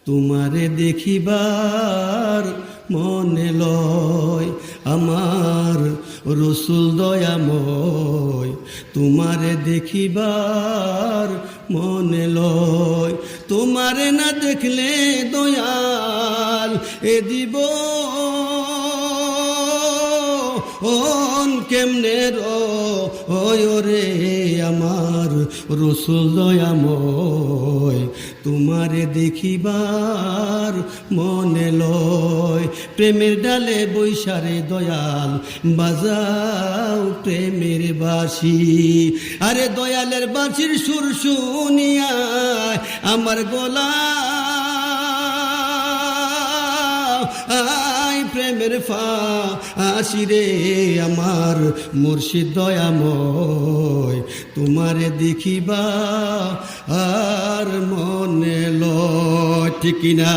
তোমারে দেখিবার মনে লয় আমার রসুল দয়াময়, তোমারে দেখিবার মনে লয়। তোমারে না দেখলে দয়াল এ দিব কেমনে রে আমার রসুল দয়াময়, তোমারে দেখিবার মনে লয়। প্রেমের ডালে বৈশারে দয়াল বাজাও প্রেমের বাঁশি, আরে দয়ালের বাঁশির সুর শুনিয়া আমার গলা প্রেমের ফাঁসি রে আমার মুর্শিদ দয়াময়, তোমারে দেখিবা আর মনে লয়। ঠিক কিনা?